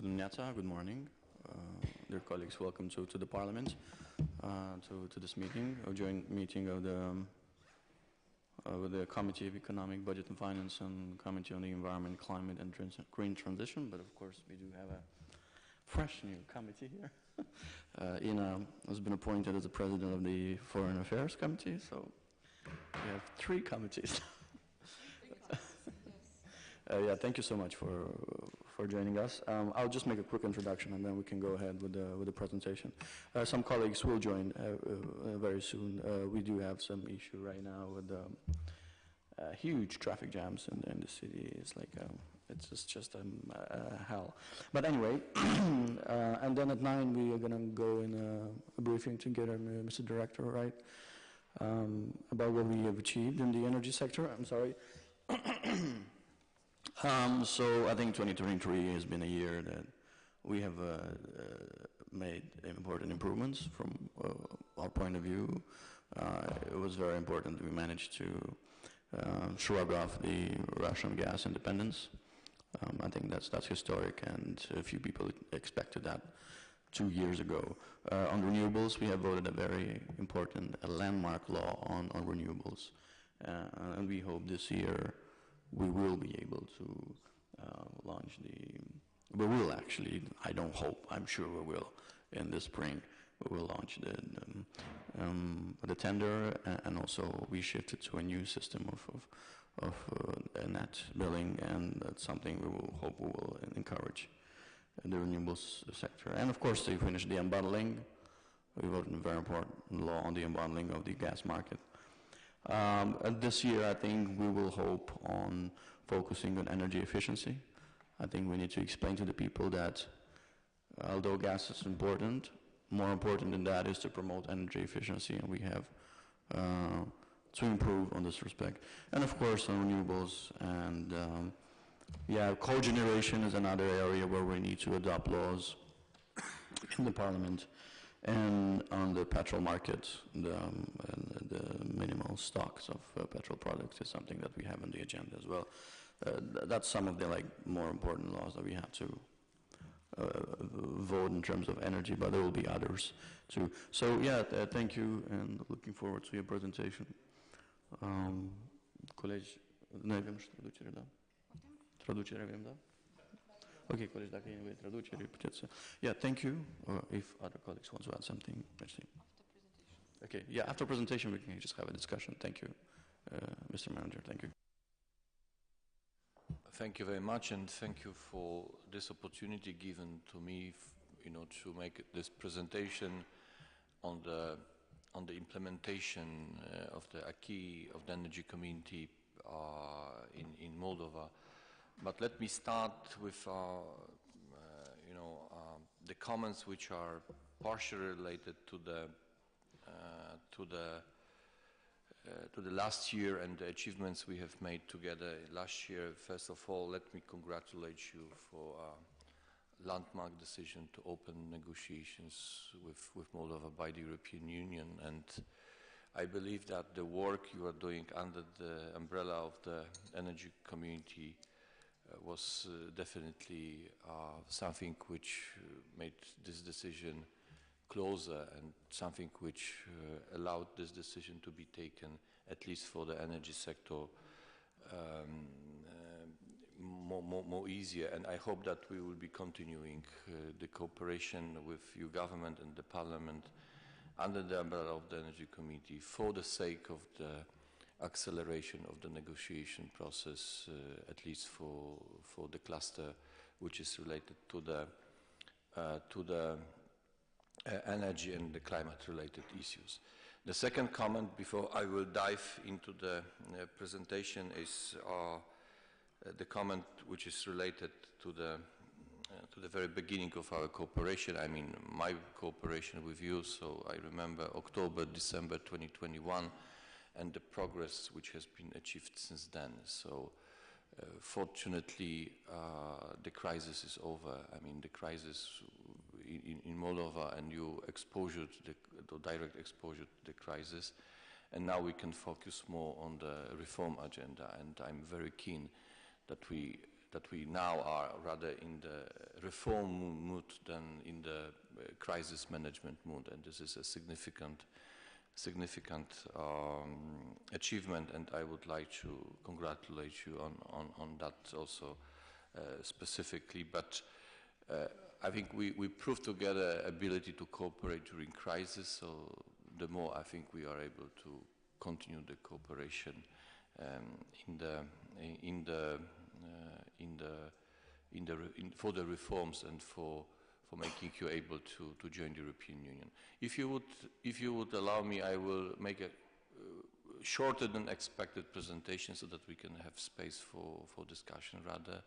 Good morning. Dear colleagues, welcome to the Parliament, to this meeting, a joint meeting of the Committee of Economic, Budget and Finance and Committee on the Environment, Climate and Green Transition. But of course, we do have a fresh new committee here. Ina has been appointed as the president of the Foreign Affairs Committee, so we have 3 committees. Yeah, thank you so much for joining us. I'll just make a quick introduction and then we can go ahead with the presentation. Some colleagues will join very soon. We do have some issue right now with huge traffic jams in the city. It's like it's just hell. But anyway, and then at 9 we are gonna go in a briefing together, Mr. Director, right, about what we have achieved in the energy sector. I'm sorry. So I think 2023 has been a year that we have made important improvements from our point of view. It was very important that we managed to shrug off the Russian gas independence. I think that's historic, and a few people expected that 2 years ago. On renewables, we have voted a very important landmark law on renewables, and we hope this year we will be able to launch we will actually, I don't hope, I'm sure we will, in the spring, we will launch the tender, and also we shifted to a new system of net billing, and that's something we will hope we will encourage the renewables sector. And of course, they finished the unbundling. We voted a very important law on the unbundling of the gas market. This year, I think we will hope on focusing on energy efficiency. I think we need to explain to the people that although gas is important, more important than that is to promote energy efficiency, and we have to improve on this respect. And of course, on renewables, and yeah, cogeneration is another area where we need to adopt laws in the Parliament. And on the petrol market, the minimal stocks of petrol products is something that we have on the agenda as well. That's some of the more important laws that we have to vote in terms of energy, but there will be others too. So yeah, thank you, and looking forward to your presentation. Colegi, nu avem și traducere, da? Traducere avem, da? Ok, colegi, dacă e nevoie de traducere, puteți să... Yeah, thank you. If other colleagues want to add something, merci. Okay, yeah, after presentation we can just have a discussion. Thank you, Mr. Manager, thank you. Thank you very much, and thank you for this opportunity given to me, to make this presentation on the implementation of the acquis of the energy community in Moldova. But let me start with the comments which are partially related to the last year and the achievements we have made together last year. First of all, let me congratulate you for a landmark decision to open negotiations with Moldova by the European Union, and I believe that the work you are doing under the umbrella of the energy community was definitely something which made this decision closer, and something which allowed this decision to be taken, at least for the energy sector, more easier. And I hope that we will be continuing the cooperation with your government and the Parliament under the umbrella of the Energy Committee for the sake of the acceleration of the negotiation process, at least for the cluster which is related to the energy and the climate-related issues. The second comment, before I will dive into the presentation, is the comment which is related to the very beginning of our cooperation. I mean, my cooperation with you. So I remember October, December 2021. And the progress which has been achieved since then. So fortunately, the crisis is over. I mean, the crisis in Moldova, and you exposure to the direct exposure to the crisis, and now we can focus more on the reform agenda. And I'm very keen that we we now are rather in the reform mood than in the crisis management mood, and this is a significant achievement, and I would like to congratulate you on that also specifically. But I think we proved together ability to cooperate during crisis, so the more I think we are able to continue the cooperation for the reforms and for making you able to join the European Union. If you would allow me, I will make a shorter than expected presentation so that we can have space for discussion rather,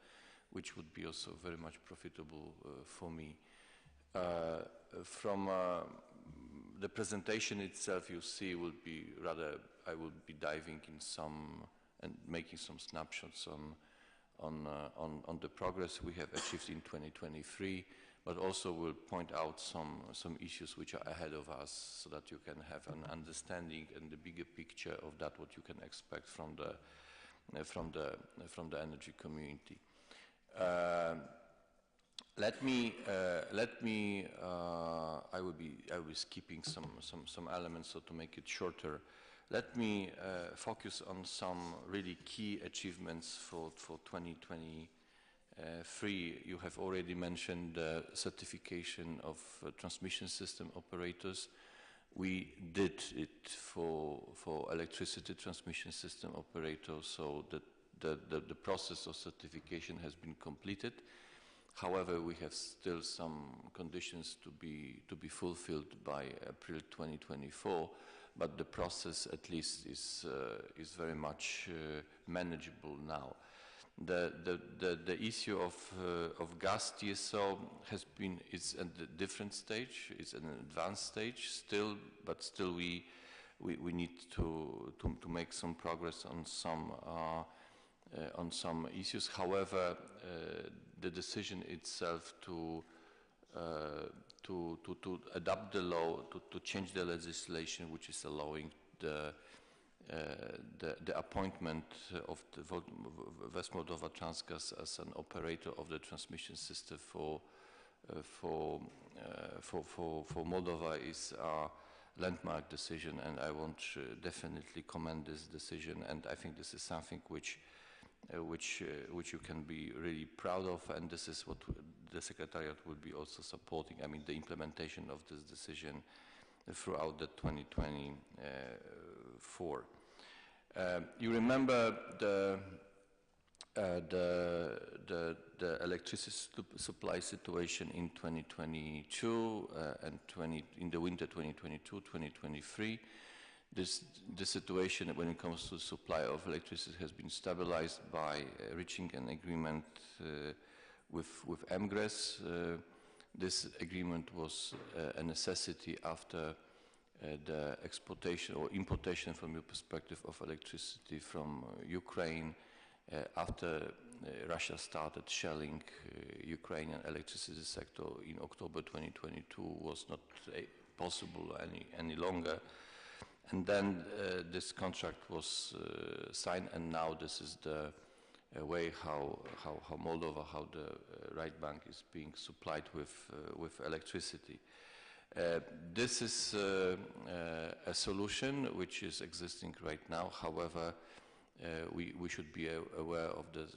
which would be also very much profitable for me. From the presentation itself, you see, will be rather, I will be diving in some and making some snapshots on the progress we have achieved in 2023, but also will point out some issues which are ahead of us so that you can have an understanding and the bigger picture of that what you can expect from the energy community. I will be skipping some elements, so to make it shorter, let me focus on some really key achievements for 2023. You have already mentioned the certification of transmission system operators. We did it for electricity transmission system operators, so that the process of certification has been completed. However, we have still some conditions to be fulfilled by April 2024, but the process at least is very much manageable now. The issue of gas TSO is at a different stage. It's an advanced stage still, but still we need to make some progress on some issues. However, the decision itself to adapt the law, to change the legislation, which is allowing the appointment of the West Moldova Transgas as an operator of the transmission system for Moldova is a landmark decision, and I want to definitely commend this decision. And I think this is something which you can be really proud of, and this is what the Secretariat will be also supporting. I mean, the implementation of this decision throughout the 2024. You remember the electricity supply situation in 2022 and in the winter 2022-2023. This situation when it comes to supply of electricity has been stabilized by reaching an agreement with MGRES. This agreement was a necessity after the exportation or importation from your perspective of electricity from Ukraine after Russia started shelling Ukrainian electricity sector in October 2022 was not possible any longer. And then this contract was signed, and now this is the way how Moldova, how the right bank is being supplied with electricity. This is a solution which is existing right now. However, we should be aware of the,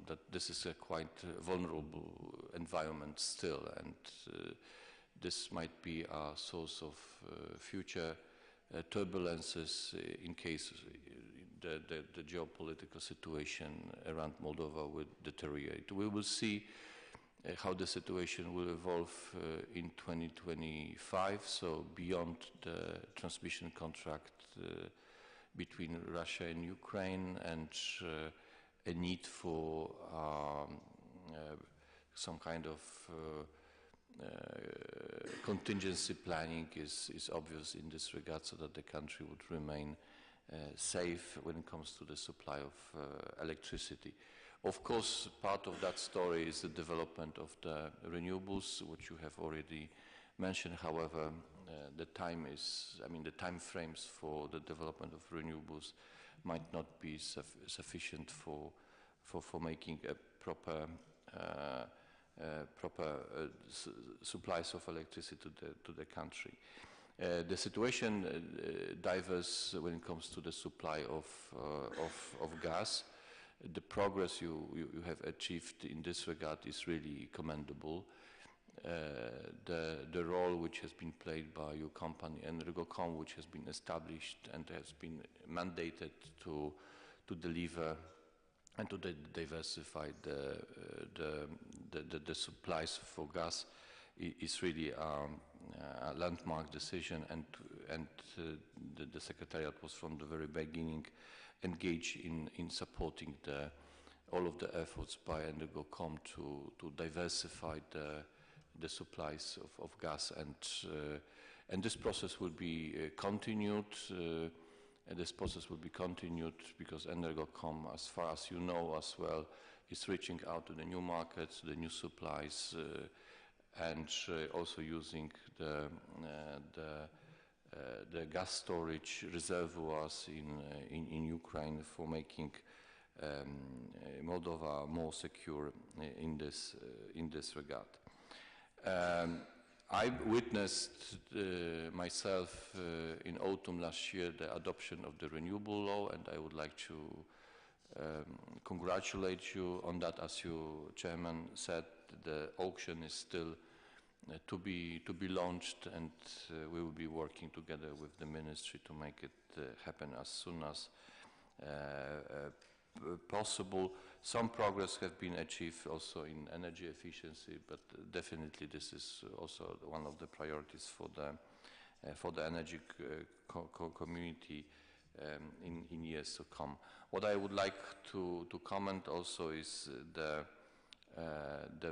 that this is a quite vulnerable environment still, and this might be a source of future turbulences in case the geopolitical situation around Moldova will deteriorate. We will see how the situation will evolve in 2025, so beyond the transmission contract between Russia and Ukraine, and a need for some kind of contingency planning is obvious in this regard, so that the country would remain safe when it comes to the supply of electricity. Of course, part of that story is the development of the renewables, which you have already mentioned. However, the time frames for the development of renewables might not be sufficient for for making a proper supplies of electricity to the country. The situation differs when it comes to the supply of gas. The progress you have achieved in this regard is really commendable. The role which has been played by your company, Energocom, which has been established and has been mandated to deliver and to diversify the supplies for gas, is really a landmark decision, and the Secretariat was from the very beginning engaged in supporting all of the efforts by Energocom to diversify the supplies of gas, and this process will be continued. This process will be continued because Energocom, as far as you know as well, is reaching out to the new markets, the new supplies, and also using the gas storage reservoirs in Ukraine for making Moldova more secure in this regard. I witnessed myself in autumn last year the adoption of the renewable law, and I would like to congratulate you on that. As you, Chairman, said, the auction is still to be launched, and we will be working together with the Ministry to make it happen as soon as possible. Some progress have been achieved also in energy efficiency, but definitely this is also one of the priorities for the energy community in years to come. What I would like to comment also is the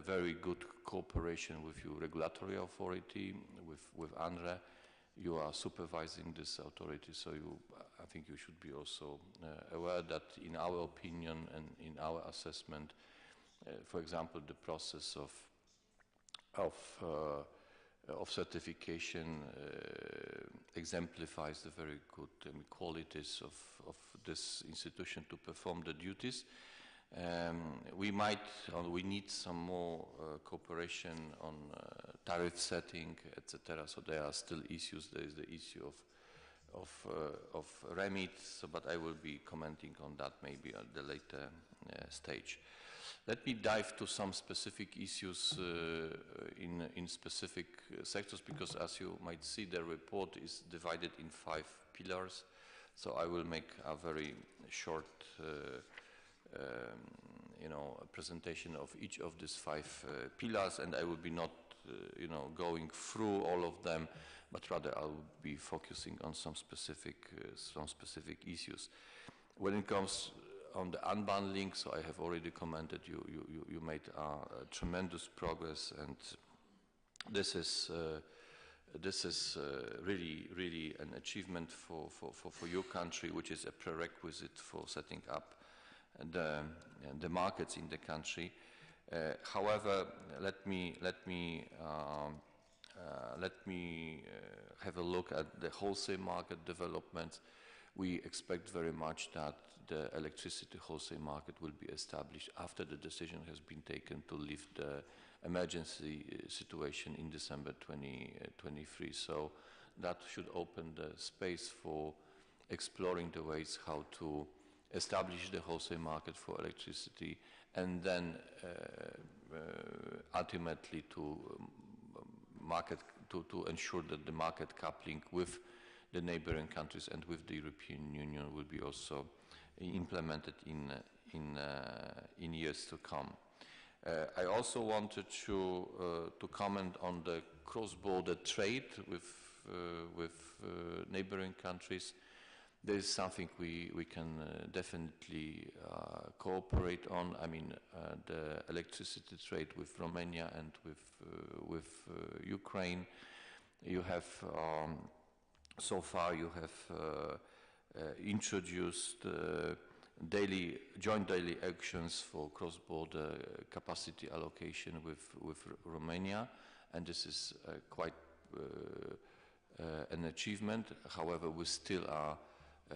very good cooperation with your regulatory authority, with ANRE. You are supervising this authority, so I think you should be also aware that in our opinion and in our assessment, for example, the process of certification exemplifies the very good qualities of this institution to perform the duties. We need some more cooperation on tariff setting, etc. So there are still issues. There is the issue of remit, but I will be commenting on that maybe at the later stage. Let me dive to some specific issues in specific sectors, because as you might see, the report is divided in 5 pillars. So I will make a very short a presentation of each of these 5 pillars, and I will be not going through all of them, but rather I will be focusing on some specific issues. When it comes on the unbundling, so I have already commented, you made tremendous progress, and this is really an achievement for your country, which is a prerequisite for setting up the markets in the country. However, let me have a look at the wholesale market development. We expect very much that the electricity wholesale market will be established after the decision has been taken to lift the emergency situation in December 2023. So that should open the space for exploring the ways how to establish the wholesale market for electricity, and then ultimately to ensure that the market coupling with the neighboring countries and with the European Union will be also implemented in years to come. I also wanted to comment on the cross-border trade with neighboring countries. There is something we can definitely cooperate on. I mean, the electricity trade with Romania and with Ukraine. You have so far you have introduced joint daily actions for cross-border capacity allocation with Romania, and this is quite an achievement. However, we still are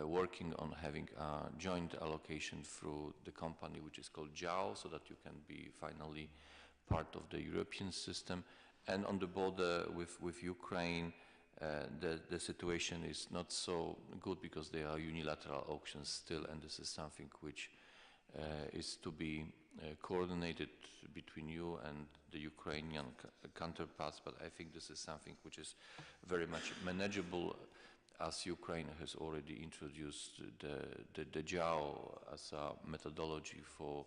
working on having a joint allocation through the company which is called JAO, so that you can be finally part of the European system. And on the border with Ukraine, the situation is not so good because there are unilateral auctions still, and this is something which is to be coordinated between you and the Ukrainian counterparts, but I think this is something which is very much manageable, as Ukraine has already introduced the JAO as a methodology for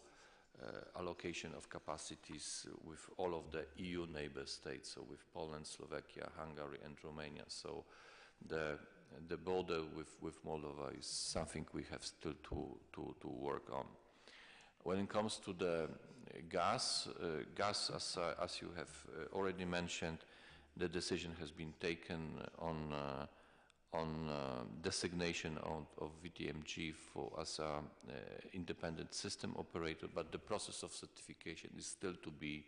allocation of capacities with all of the EU neighbor states, so with Poland, Slovakia, Hungary and Romania. So the border with Moldova is something we have still to work on. When it comes to the gas, as you have already mentioned, the decision has been taken on designation of VTMG as an independent system operator, but the process of certification is still to be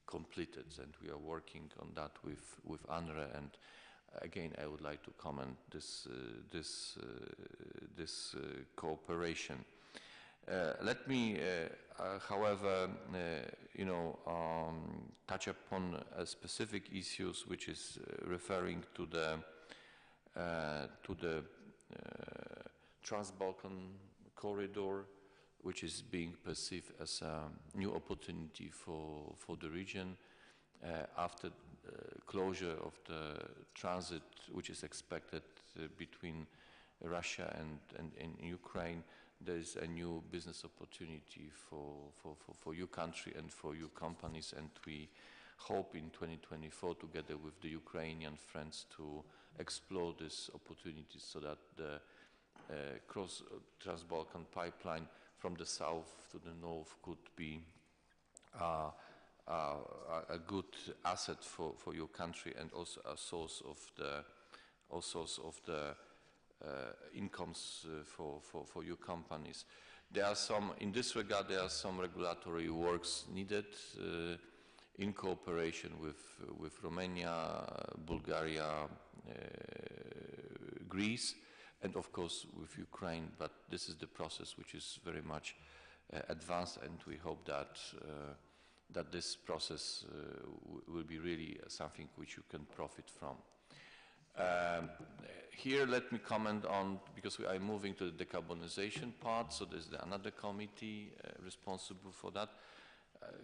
completed, and we are working on that with ANRE. And again, I would like to comment this cooperation. Let me, however, touch upon specific issues, which is referring to the Trans-Balkan corridor, which is being perceived as a new opportunity for the region after closure of the transit, which is expected between Russia and Ukraine. There is a new business opportunity for your country and for your companies, and we hope in 2024, together with the Ukrainian friends, to explore this opportunity so that the cross Trans-Balkan pipeline from the south to the north could be a good asset for your country, and also a source of the incomes for your companies. There are some, in this regard, there are some regulatory works needed in cooperation with Romania, Bulgaria, Greece, and of course with Ukraine. But this is the process which is very much advanced, and we hope that that this process will be really something which you can profit from. Here, let me comment on, because we are moving to the decarbonization part, so there's another committee responsible for that.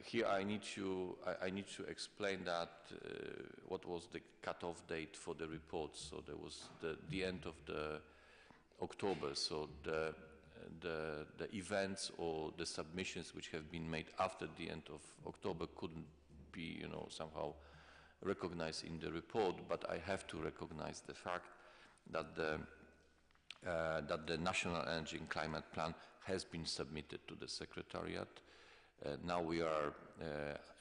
Here I need to explain that what was the cut-off date for the report. So there was the end of the October. So the events or the submissions which have been made after the end of October couldn't be, somehow recognized in the report. But I have to recognize the fact that the National Energy and Climate Plan has been submitted to the Secretariat. Now we are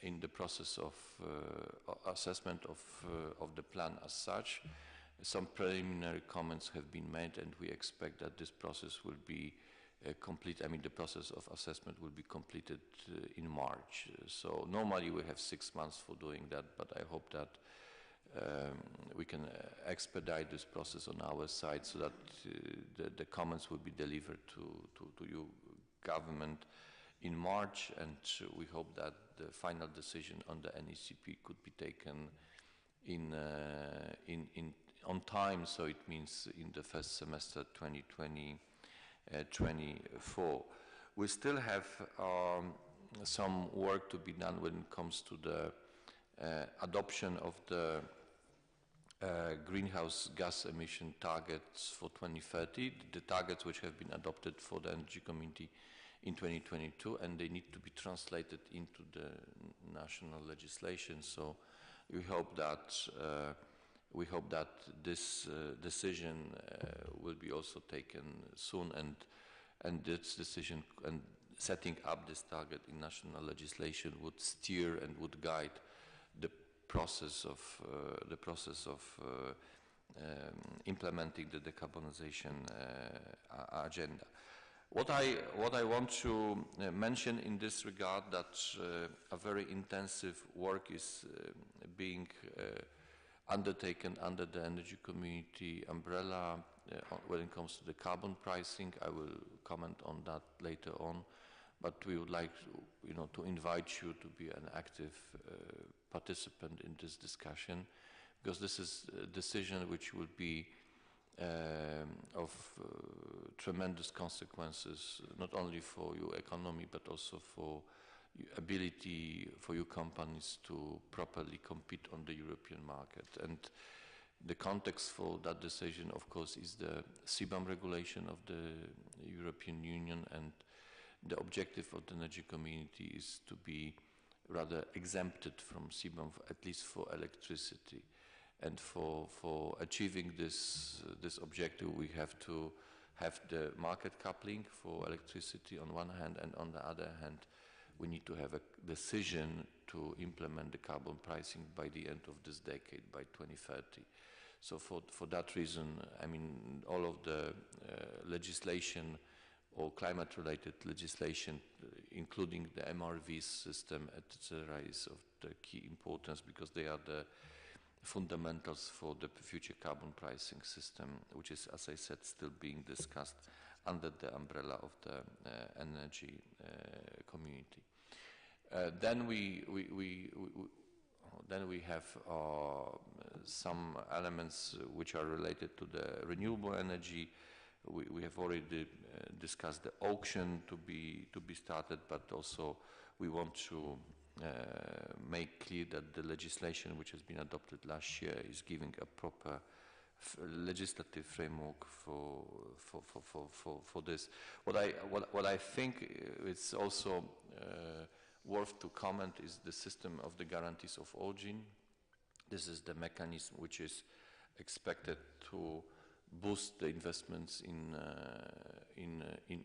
in the process of assessment of the plan as such. Some preliminary comments have been made, and we expect that this process will be complete. I mean, the process of assessment will be completed in March. So normally we have 6 months for doing that, but I hope that we can expedite this process on our side, so that the comments will be delivered to your government in March, and we hope that the final decision on the NECP could be taken on time, so it means in the first semester 2024. We still have some work to be done when it comes to the adoption of the greenhouse gas emission targets for 2030, the targets which have been adopted for the Energy Community in 2022, and they need to be translated into the national legislation. So we hope that this decision will be also taken soon, and this decision and setting up this target in national legislation would steer and would guide the process of implementing the decarbonization agenda. What I want to mention in this regard, that a very intensive work is being undertaken under the Energy Community umbrella when it comes to the carbon pricing. I will comment on that later on, but we would like to invite you to be an active participant in this discussion, because this is a decision which will be of tremendous consequences, not only for your economy, but also for ability for your companies to properly compete on the European market. And the context for that decision, of course, is the CBAM regulation of the European Union, and the objective of the energy community is to be rather exempted from CBAM, at least for electricity. And for achieving this objective, we have to have the market coupling for electricity on one hand, and on the other hand, we need to have a decision to implement the carbon pricing by the end of this decade, by 2030. So for that reason, I mean, all of the legislation or climate-related legislation, including the MRV system, etc., is of the key importance, because they are the fundamentals for the future carbon pricing system, which is, as I said, still being discussed under the umbrella of the energy community. Then we have some elements which are related to the renewable energy. We have already discussed the auction to be started, but also we want to make clear that the legislation which has been adopted last year is giving a proper legislative framework for this. What I think it's also worth to comment is the system of the guarantees of origin. This is the mechanism which is expected to boost the investments in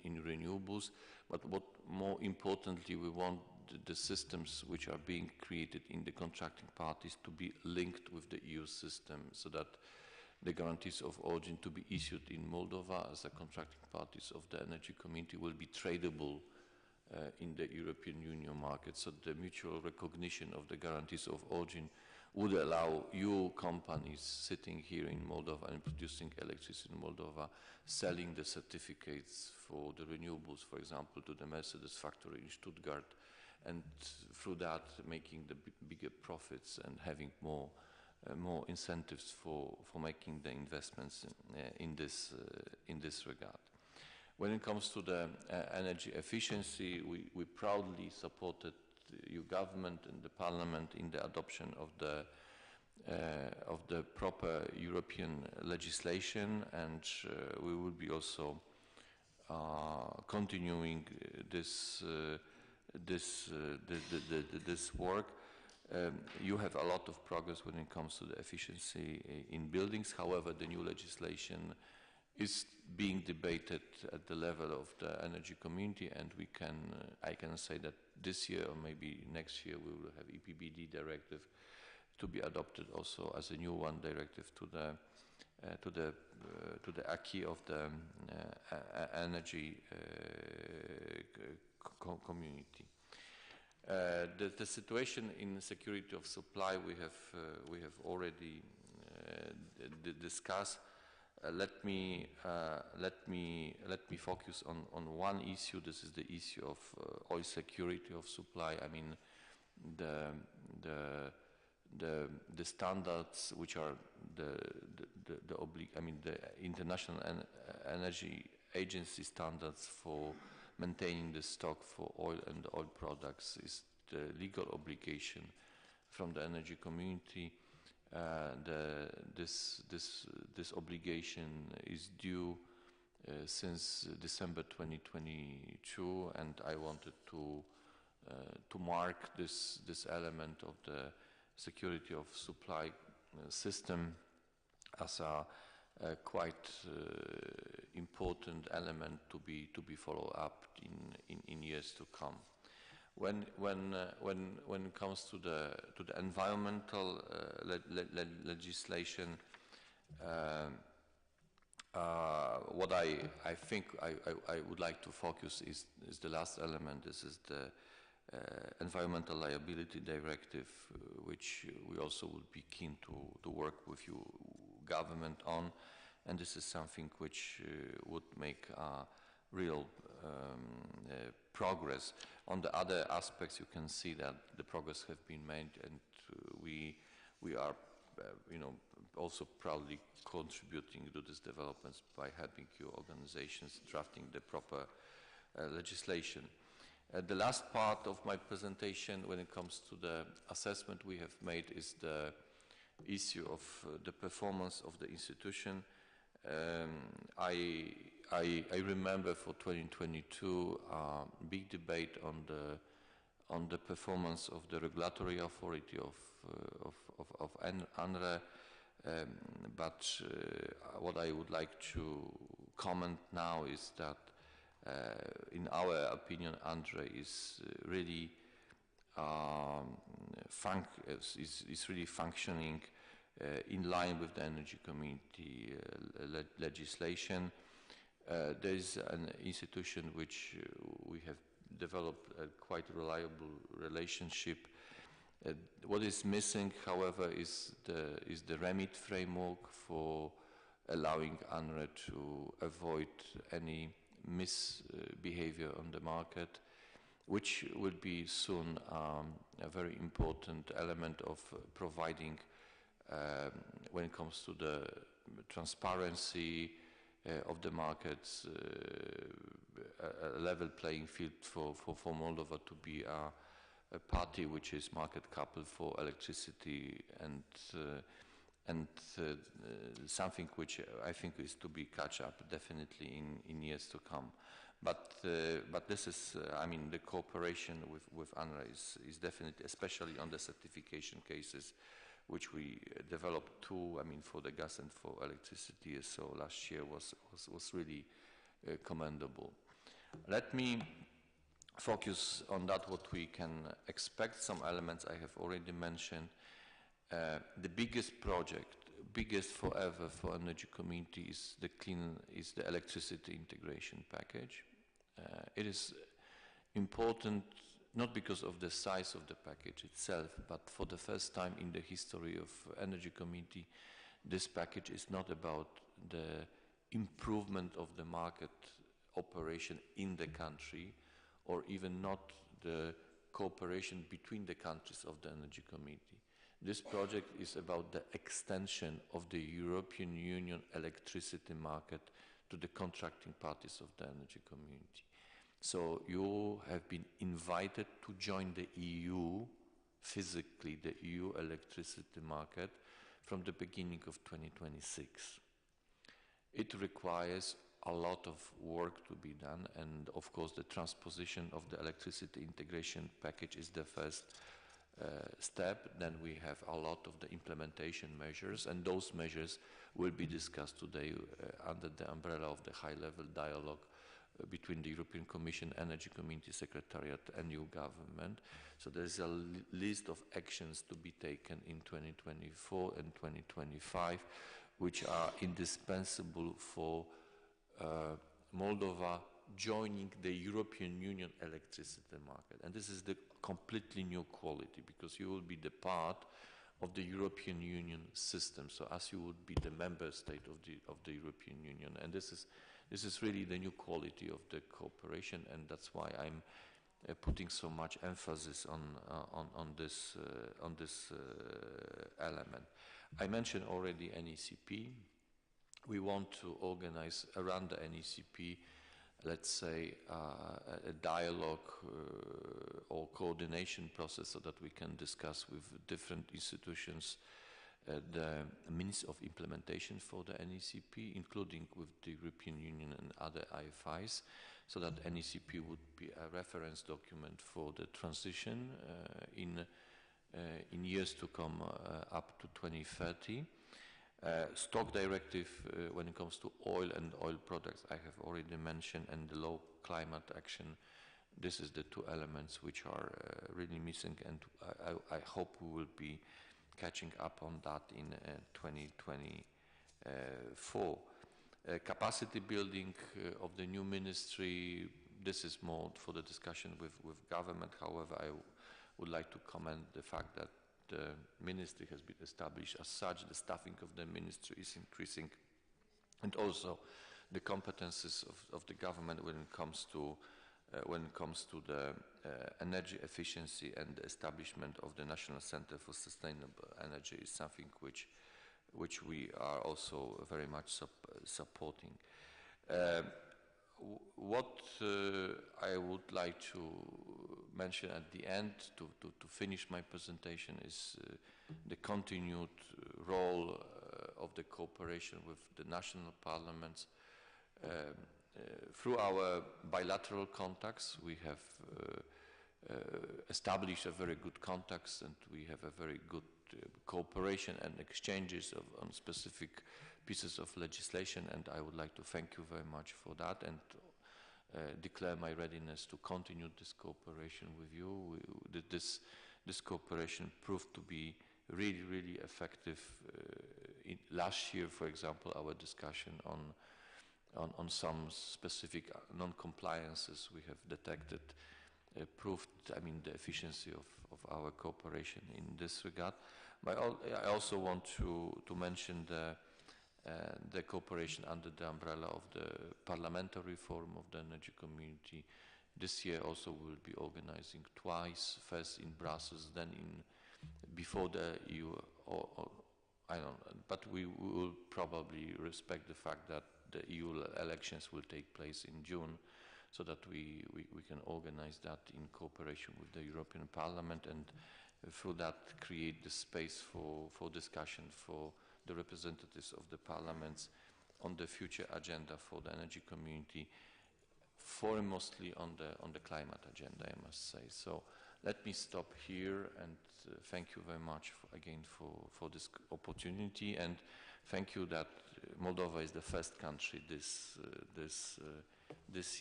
renewables. But what more importantly, we want the systems which are being created in the contracting parties to be linked with the EU system, so that the guarantees of origin to be issued in Moldova as a contracting parties of the energy community will be tradable in the European Union market. So the mutual recognition of the guarantees of origin would allow you companies sitting here in Moldova and producing electricity in Moldova, selling the certificates for the renewables, for example, to the Mercedes factory in Stuttgart, and through that making the bigger profits and having more incentives for making the investments in this regard. When it comes to the energy efficiency, we proudly supported your government and the Parliament in the adoption of the proper European legislation, and we will be also continuing this work. You have a lot of progress when it comes to the efficiency in buildings. However, the new legislation is being debated at the level of the energy community, and I can say that this year or maybe next year we will have EPBD directive to be adopted also as a new one, directive to the acquis of the energy community. The situation in security of supply we have already discussed. Let me focus on one issue. This is the issue of oil security of supply. I mean, the standards which are the International Energy Agency standards for maintaining the stock for oil and oil products is the legal obligation from the energy community. This obligation is due since December 2022, and I wanted to mark this element of the security of supply system as a quite important element to be followed up in years to come. When it comes to the environmental legislation, what I think I would like to focus is the last element. This is the Environmental Liability Directive, which we also would be keen to work with you government on. and this is something which would make real progress. On the other aspects, you can see that the progress have been made, and we are, also proudly contributing to these developments by helping your organizations drafting the proper legislation. The last part of my presentation, when it comes to the assessment we have made, is the issue of the performance of the institution. I remember for 2022 big debate on the performance of the regulatory authority of ANRE, but what I would like to comment now is that in our opinion, ANRE is really really functioning in line with the energy community legislation. There is an institution which we have developed a quite reliable relationship. What is missing, however, is the remit framework for allowing ANRE to avoid any misbehavior on the market, which will be soon a very important element of providing, when it comes to the transparency of the markets, a level playing field for Moldova to be a party which is market coupled for electricity, and something which I think is to be catch up definitely in years to come. But this is, I mean, the cooperation with ANRE is definitely, especially on the certification cases, which we developed too. I mean, for the gas and for electricity, so last year was really commendable. Let me focus on that, what we can expect. Some elements I have already mentioned. The biggest project, biggest forever for energy community is the electricity integration package. It is important not because of the size of the package itself, but for the first time in the history of energy community, this package is not about the improvement of the market operation in the country, or even not the cooperation between the countries of the energy community. This project is about the extension of the European Union electricity market to the contracting parties of the energy community. So you have been invited to join the EU, physically the EU electricity market, from the beginning of 2026. It requires a lot of work to be done, and of course the transposition of the electricity integration package is the first step. Then we have a lot of the implementation measures, and those measures will be discussed today under the umbrella of the high-level dialogue between the European Commission, Energy Community Secretariat and new government. So there's a list of actions to be taken in 2024 and 2025, which are indispensable for Moldova joining the European Union electricity market. And this is the completely new quality, because you will be the part of the European Union system, so as you would be the member state of the European Union. And this is really the new quality of the cooperation, and that's why I'm putting so much emphasis on this element. I mentioned already NECP. We want to organize around the NECP, let's say, a dialogue or coordination process, so that we can discuss with different institutions the means of implementation for the NECP, including with the European Union and other IFIs, so that NECP would be a reference document for the transition in years to come up to 2030. Stock directive when it comes to oil and oil products I have already mentioned, and the low climate action. This is the two elements which are really missing, and I hope we will be catching up on that in 2024. Capacity building of the new ministry, this is more for the discussion with government. However, I would like to comment the fact that the ministry has been established as such. The staffing of the ministry is increasing and also the competences of the government when it comes to the energy efficiency and the establishment of the National Center for Sustainable Energy is something which we are also very much supporting. What I would like to mention at the end to finish my presentation is the continued role of the cooperation with the national parliaments. Through our bilateral contacts, we have established a very good contacts, and we have a very good cooperation and exchanges on specific pieces of legislation, and I would like to thank you very much for that and declare my readiness to continue this cooperation with you. This cooperation proved to be really, really effective. Last year, for example, our discussion on some specific non-compliances we have detected proved, I mean, the efficiency of our cooperation in this regard. But I also want to mention the cooperation under the umbrella of the parliamentary forum of the energy community. This year also we'll be organizing twice, first in Brussels, then before the EU, I don't know, but we will probably respect the fact that the EU elections will take place in June, so that we can organize that in cooperation with the European Parliament, and through that create the space for discussion for the representatives of the parliaments on the future agenda for the energy community, foremostly on the climate agenda, I must say. So let me stop here and thank you very much again for this opportunity, and thank you that Moldova is the first country this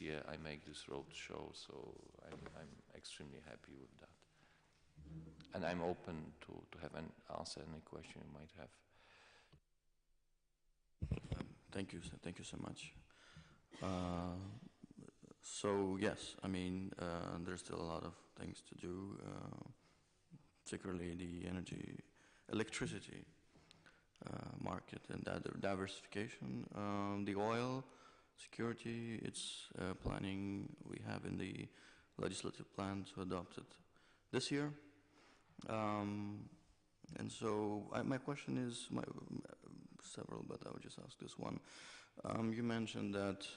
year I make this road show, so I'm extremely happy with that. And I'm open to have answer any question you might have. Thank you so much. So yes, I mean, there's still a lot of things to do, particularly the electricity market and diversification, the oil security. It's planning we have in the legislative plan to adopt it this year. And so my question is several, but I will just ask this one. You mentioned that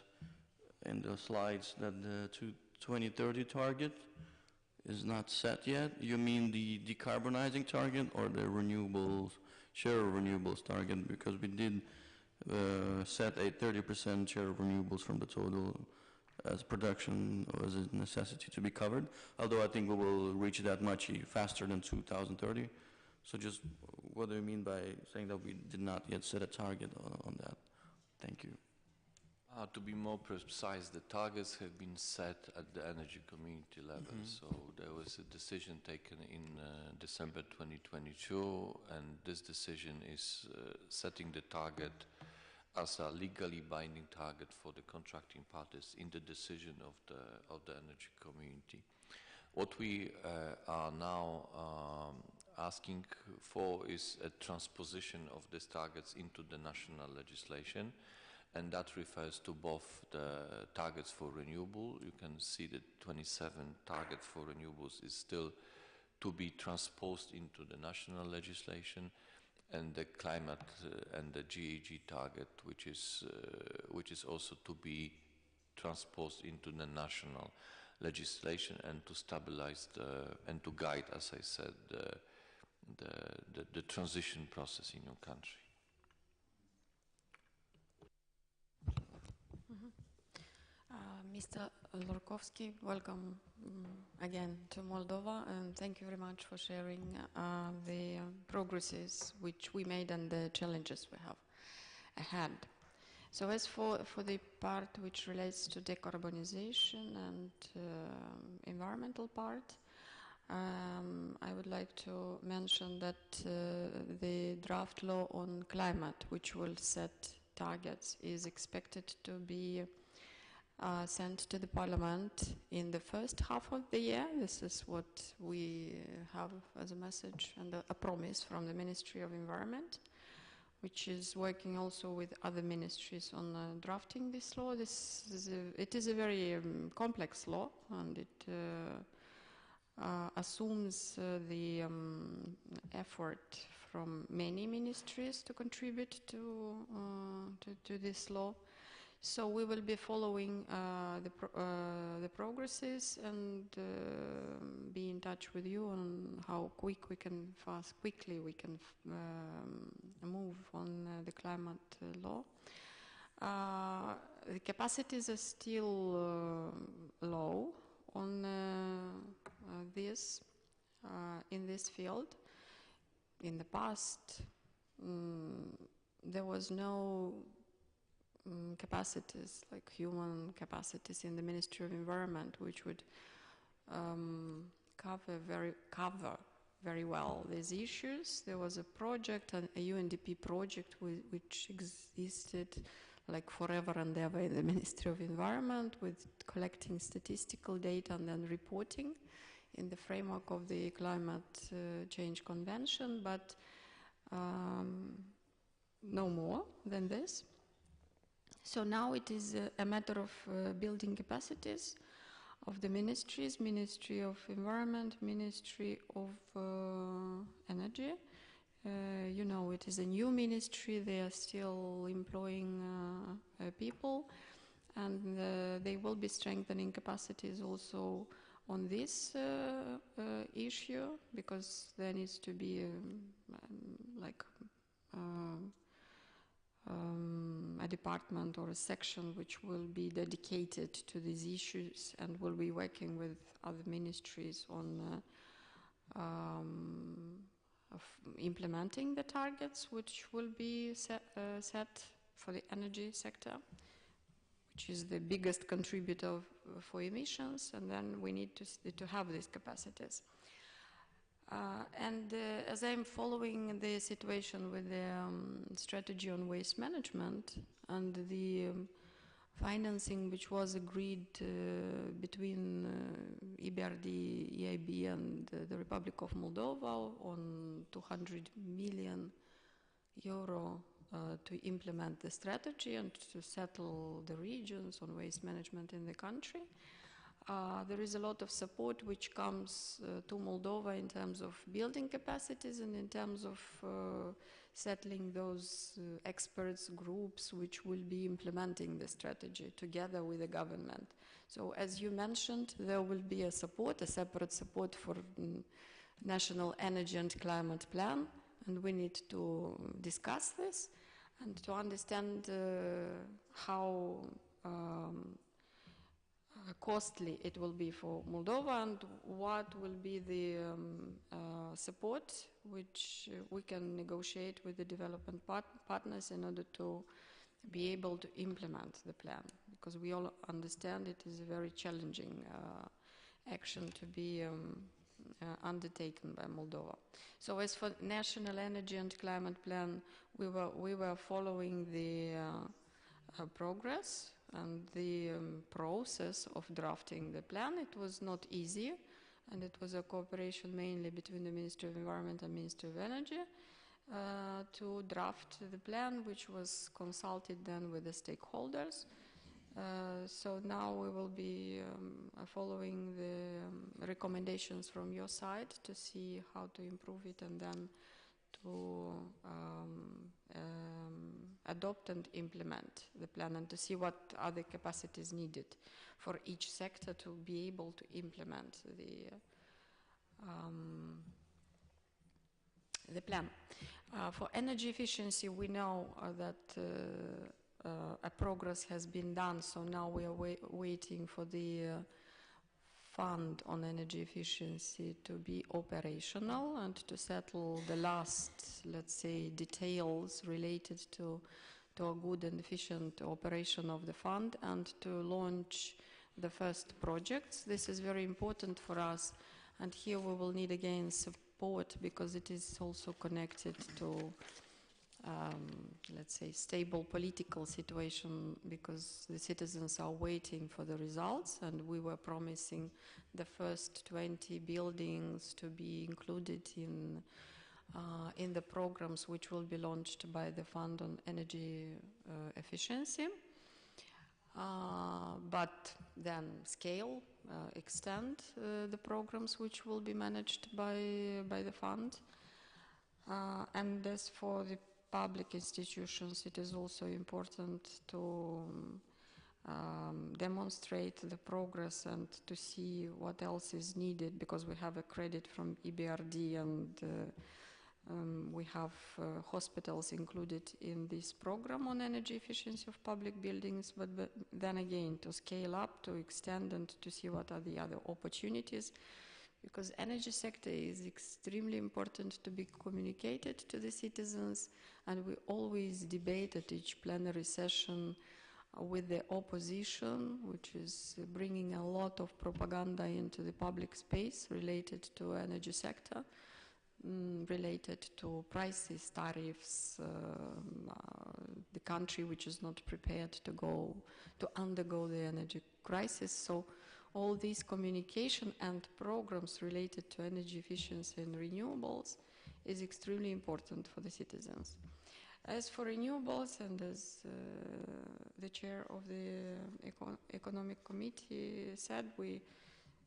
in the slides that the 2030 target is not set yet. You mean the decarbonizing target or the renewables, share of renewables target? Because we did set a 30% share of renewables from the total as production as a necessity to be covered, although I think we will reach that much faster than 2030. So just what do you mean by saying that we did not yet set a target on that? Thank you. To be more precise, the targets have been set at the energy community level. So there was a decision taken in December 2022, and this decision is setting the target as a legally binding target for the contracting parties in the decision of the energy community. What we are now asking for is a transposition of these targets into the national legislation, and that refers to both the targets for renewable. You can see that 27 target for renewables is still to be transposed into the national legislation, and the climate and the GHG target, which is also to be transposed into the national legislation and to stabilize and to guide, as I said, the transition process in your country. Mr. Lorkowski, welcome again to Moldova, and thank you very much for sharing the progresses which we made and the challenges we have ahead. So as for the part which relates to decarbonization and environmental part, I would like to mention that the draft law on climate, which will set targets, is expected to be sent to the Parliament in the first half of the year. This is what we have as a message and a promise from the Ministry of Environment. which is working also with other ministries on drafting this law. It is a very complex law, and it assumes the effort from many ministries to contribute to this law. So we will be following the progresses and be in touch with you on how quickly we can move on the climate law. The capacities are still low on in this field. In the past, there was no capacities, like human capacities in the Ministry of Environment, which would cover very well these issues. There was a project, a UNDP project, which existed like forever and ever in the Ministry of Environment, with collecting statistical data and then reporting in the framework of the Climate Change Convention, but no more than this. So now it is a matter of building capacities of the ministries, Ministry of Environment, Ministry of Energy. You know, it is a new ministry, they are still employing people, and they will be strengthening capacities also on this issue, because there needs to be a department or a section which will be dedicated to these issues and will be working with other ministries on implementing the targets which will be set for the energy sector, which is the biggest contributor for emissions, and then we need to have these capacities. As I'm following the situation with the strategy on waste management and the financing which was agreed between EBRD, EIB and the Republic of Moldova on 200 million euro to implement the strategy and to settle the regions on waste management in the country. There is a lot of support which comes to Moldova in terms of building capacities and in terms of settling those experts groups which will be implementing the strategy together with the government. So as you mentioned, there will be a separate support for National Energy and Climate Plan, and we need to discuss this and to understand how costly it will be for Moldova and what will be the support which we can negotiate with the development partners in order to be able to implement the plan, because we all understand it is a very challenging action to be undertaken by Moldova. So as for National Energy and Climate Plan, we were following the progress and the process of drafting the plan. It was not easy, and it was a cooperation mainly between the Ministry of Environment and Ministry of Energy to draft the plan, which was consulted then with the stakeholders. So now we will be following the recommendations from your side to see how to improve it and then to adopt and implement the plan and to see what other capacities needed for each sector to be able to implement the plan. For energy efficiency, we know that a progress has been done, so now we are waiting for the fund on energy efficiency to be operational and to settle the last, let's say, details related to a good and efficient operation of the fund and to launch the first projects. This is very important for us, and here we will need again support because it is also connected to let's say, stable political situation, because the citizens are waiting for the results, and we were promising the first 20 buildings to be included in in the programs which will be launched by the Fund on Energy Efficiency, but then scale, extend the programs which will be managed by the fund. And as for the public institutions, it is also important to demonstrate the progress and to see what else is needed, because we have a credit from EBRD and we have hospitals included in this program on energy efficiency of public buildings, but then again to scale up, to extend, and to see what are the other opportunities, because energy sector is extremely important to be communicated to the citizens, and we always debate at each plenary session with the opposition, which is bringing a lot of propaganda into the public space related to energy sector, related to prices, tariffs, the country which is not prepared to undergo the energy crisis. So all these communication and programs related to energy efficiency and renewables is extremely important for the citizens. As for renewables, and as the chair of the Economic Committee said, we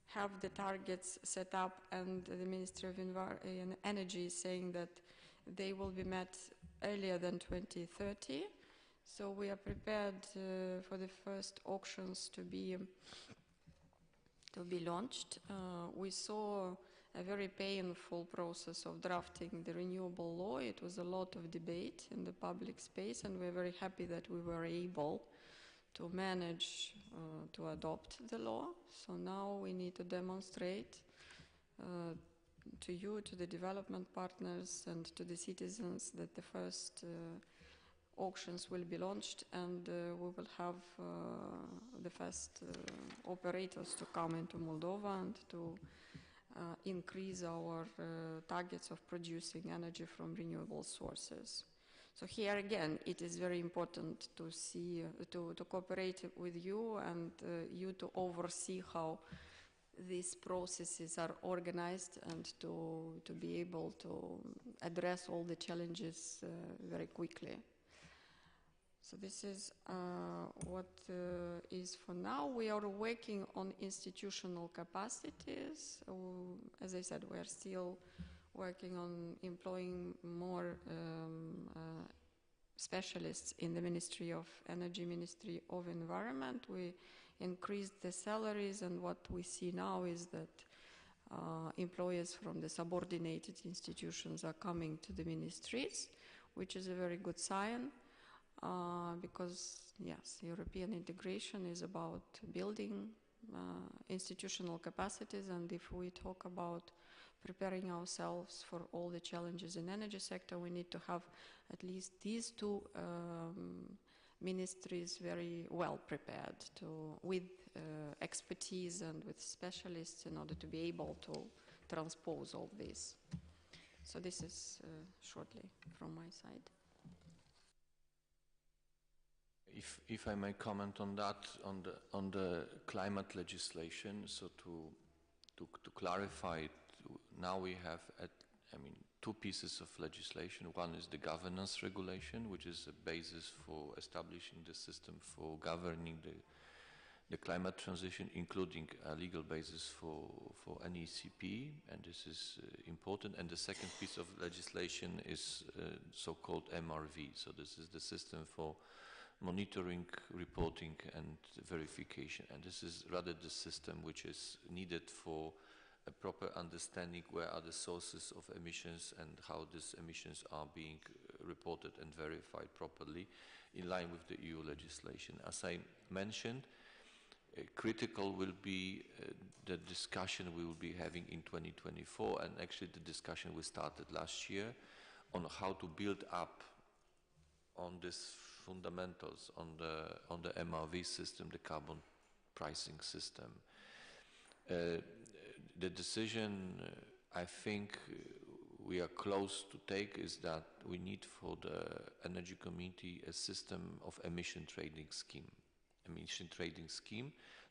have the targets set up, and the Ministry of Energy is saying that they will be met earlier than 2030. So we are prepared for the first auctions to be launched. We saw a very painful process of drafting the renewable law. It was a lot of debate in the public space, and we're very happy that we were able to manage to adopt the law. So now we need to demonstrate to you, to the development partners, and to the citizens that the first auctions will be launched, and we will have the first operators to come into Moldova and to increase our targets of producing energy from renewable sources. So here again, it is very important to see, to cooperate with you, and you to oversee how these processes are organized, and to be able to address all the challenges very quickly. So this is what is for now. We are working on institutional capacities. As I said, we are still working on employing more specialists in the Ministry of Energy, Ministry of Environment. We increased the salaries, and what we see now is that employees from the subordinated institutions are coming to the ministries, which is a very good sign, because yes, European integration is about building institutional capacities, and if we talk about preparing ourselves for all the challenges in energy sector, we need to have at least these two ministries very well prepared with expertise and with specialists in order to be able to transpose all this. So this is shortly from my side. If I may comment on that, on the climate legislation, so to clarify, now we have, two pieces of legislation. One is the governance regulation, which is a basis for establishing the system for governing the climate transition, including a legal basis for NECP, and this is important. And the second piece of legislation is so-called MRV. So this is the system for monitoring, reporting, and verification. And this is rather the system which is needed for a proper understanding where are the sources of emissions and how these emissions are being reported and verified properly in line with the EU legislation. As I mentioned, critical will be the discussion we will be having in 2024, and actually the discussion we started last year on how to build up on these fundamentals, on the MRV system, the carbon pricing system. The decision I think we are close to take is that we need for the energy community a system of emission trading scheme.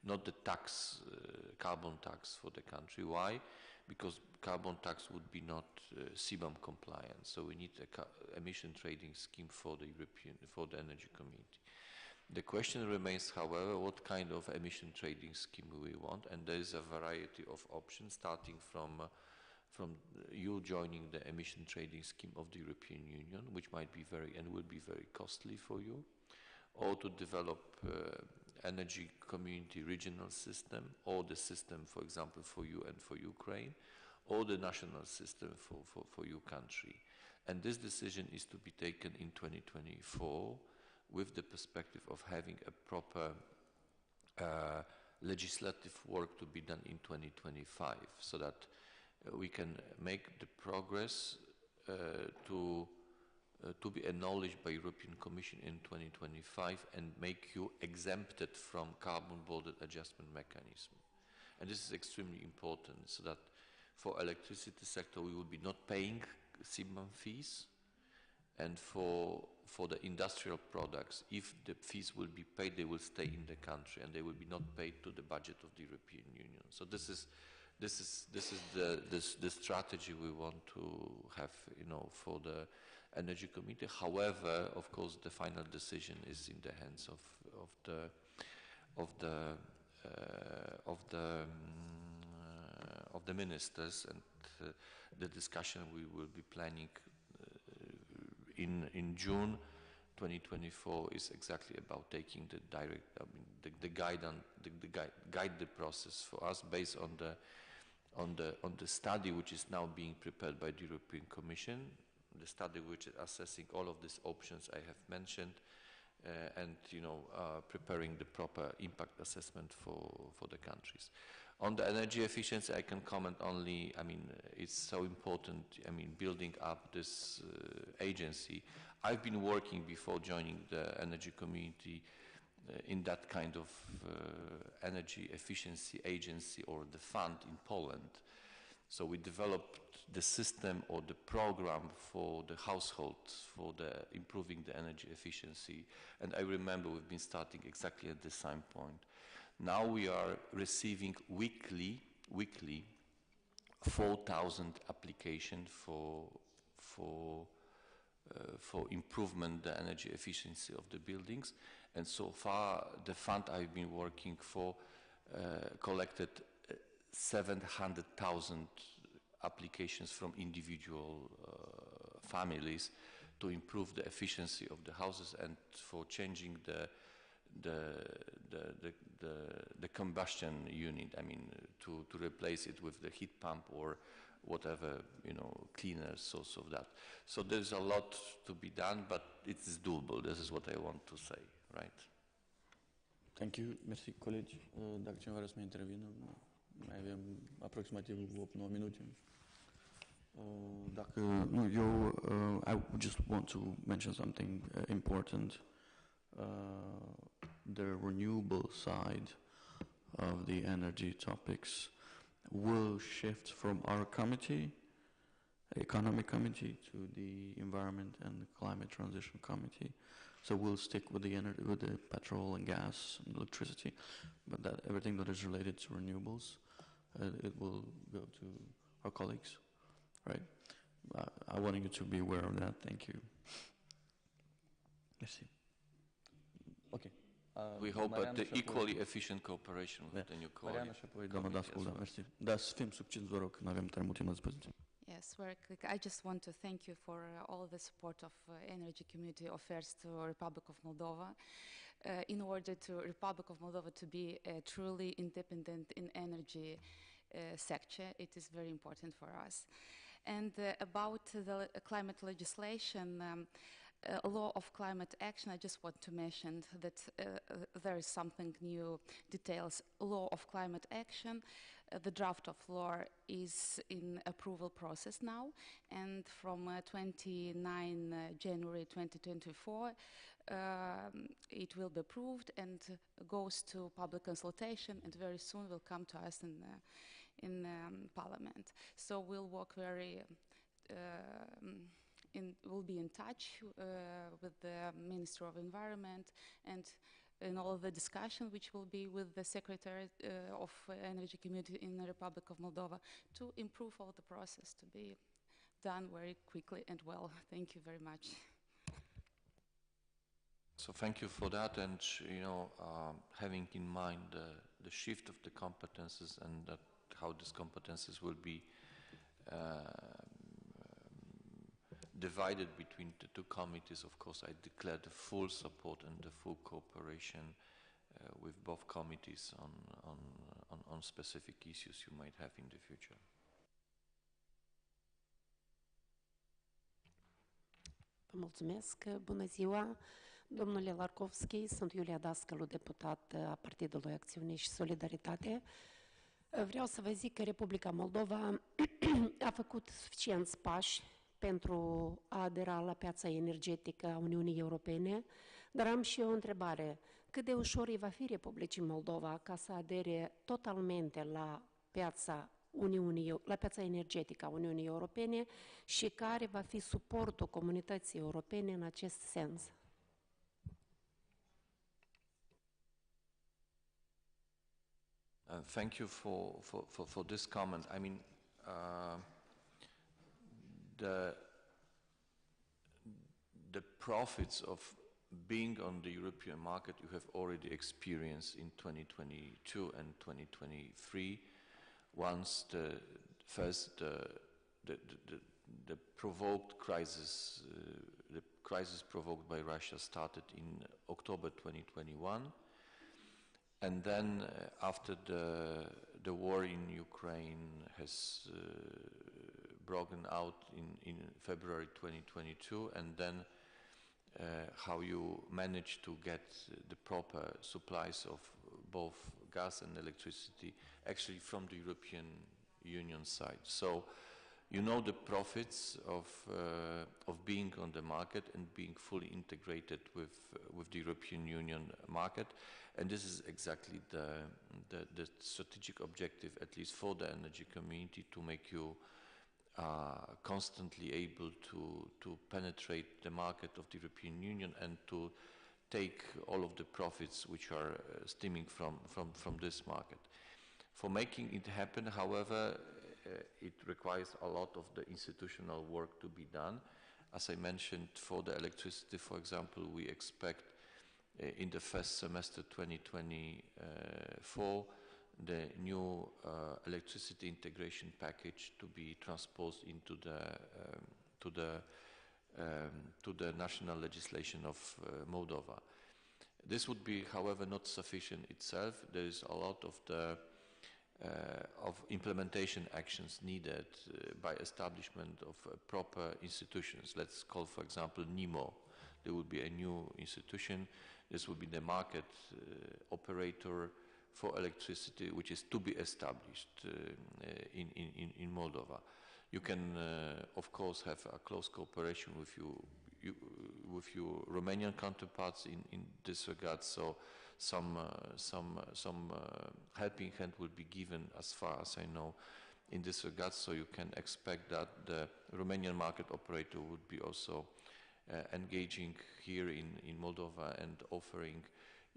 Not the tax, carbon tax for the country. Why? because carbon tax would be not CBAM compliant. So we need a emission trading scheme for the energy community. The question remains, however, what kind of emission trading scheme we want, and there is a variety of options, starting from you joining the emission trading scheme of the European Union, which might be will be very costly for you, or to develop energy community regional system, or the system, for example, for you and for Ukraine, or the national system for your country. And this decision is to be taken in 2024 with the perspective of having a proper legislative work to be done in 2025, so that we can make the progress to be acknowledged by European Commission in 2025 and make you exempted from carbon border adjustment mechanism. And this is extremely important, so that for electricity sector we will be not paying CBAM fees, and for the industrial products, if the fees will be paid, they will stay in the country and they will be not paid to the budget of the European Union. So this is the strategy we want to have, for the energy committee. However, of course, the final decision is in the hands of the ministers, and the discussion we will be planning in June 2024 is exactly about taking the guide the process for us based on the study which is now being prepared by the European Commission, the study which is assessing all of these options I have mentioned, and preparing the proper impact assessment for the countries. On the energy efficiency, I can comment only, it's so important, building up this agency. I've been working before joining the energy community in that kind of energy efficiency agency or the fund in Poland. So we developed the system or the program for the households for improving the energy efficiency. And I remember we've been starting exactly at the same point. Now we are receiving weekly 4,000 applications for improvement the energy efficiency of the buildings, and so far the fund I've been working for collected 700,000 applications from individual families to improve the efficiency of the houses and for changing the combustion unit, to replace it with the heat pump or whatever, cleaner source of that. So there's a lot to be done, but it's doable. This is what I want to say, right? Thank you. Mersi, colegi. Dacă cineva vrea să mai intervină, mai avem aproximativ 8-9 minute. Dacă nu, I just want to mention something important. The renewable side of the energy topics will shift from our committee, economic committee, to the environment and climate transition committee. So we'll stick with the petrol and gas and electricity, but everything that is related to renewables, it will go to our colleagues, right? I wanted you to be aware of that. Thank you. Merci. Okay. We hope at the equally efficient cooperation with the new colleague. Da, să fim succinți, vă rog, că nu avem tare mult timp la dispoziție. Yes, very quick. I just want to thank you for all the support of Energy Community offers to Republic of Moldova. In order to Republic of Moldova to be truly independent in energy sector, it is very important for us. And about the climate legislation, law of climate action, I just want to mention that there is something new, details. Law of climate action, the draft of law is in approval process now, and from 29 January 2024, it will be approved and goes to public consultation, and very soon will come to us in Parliament. So we'll work we'll be in touch with the Minister of Environment and in all the discussion which will be with the Secretary of Energy Community in the Republic of Moldova to improve all the process to be done very quickly and well. Thank you very much. So thank you for that, and having in mind the shift of the competences and that how these competences will be divided between the two committees, of course, I declare the full support and the full cooperation with both committees on specific issues you might have in the future. Vă mulțumesc. Bună ziua, domnule Lorkowski. Sunt Iulia Dascălu, deputat a Partidului Acțiune și Solidaritate. Vreau să vă zic că Republica Moldova a făcut suficienți pași pentru a adera la piața energetică a Uniunii Europene, dar am și eu o întrebare. Cât de ușor îi va fi Republicii Moldova ca să adere totalmente la piața energetică a Uniunii Europene și care va fi suportul comunității europene în acest sens? Thank you for this comment. I mean, the profits of being on the European market you have already experienced in 2022 and 2023. Once the provoked crisis, the crisis provoked by Russia started in October 2021, and then after the war in Ukraine has broken out in February 2022, and then how you managed to get the proper supplies of both gas and electricity actually from the European Union side. So you know the profits of being on the market and being fully integrated with the European Union market, and this is exactly the strategic objective, at least for the energy community, to make you constantly able to penetrate the market of the European Union and to take all of the profits which are stemming from this market. For making it happen, however, it requires a lot of the institutional work to be done. As I mentioned, for the electricity, for example, we expect in the first semester 2024 the new electricity integration package to be transposed into the national legislation of Moldova. This would be, however, not sufficient itself. There is a lot of implementation actions needed by establishment of proper institutions. Let's call, for example, NEMO. There will be a new institution. This will be the market operator for electricity, which is to be established in Moldova. You can, of course, have a close cooperation with your Romanian counterparts in this regard. So some helping hand will be given, as far as I know, in this regard. So you can expect that the Romanian market operator would be also engaging here in Moldova and offering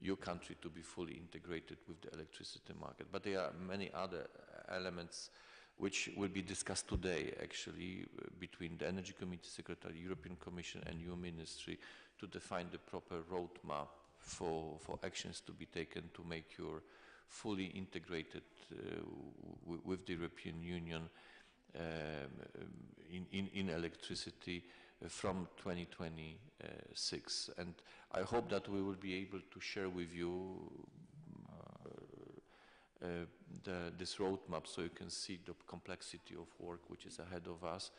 your country to be fully integrated with the electricity market. But there are many other elements which will be discussed today, actually, between the Energy Committee Secretary, European Commission and your ministry to define the proper roadmap for actions to be taken to make you fully integrated with the European Union in electricity from 2026. And I hope that we will be able to share with you this roadmap so you can see the complexity of work which is ahead of us.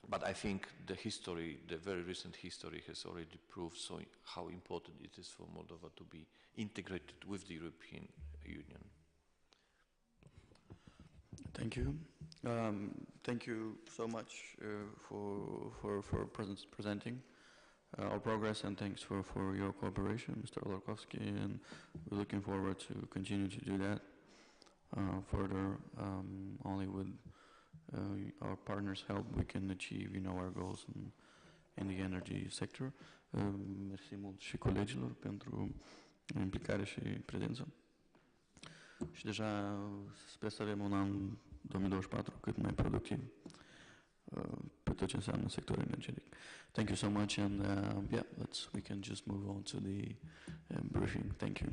But I think the history, the very recent history, has already proved how important it is for Moldova to be integrated with the European Union. Thank you. Thank you so much for presenting our progress, and thanks for your cooperation, Mr. Lorkowski, and we're looking forward to continue to do that further. Only with our partners' help we can achieve, our goals in the energy sector. Mersi mult și colegilor pentru implicare și prezență. Și deja sper să avem un an 2024 cât mai productiv pe tot ce înseamnă sectorul energetic. Thank you so much, and yeah, we can just move on to the briefing. Thank you.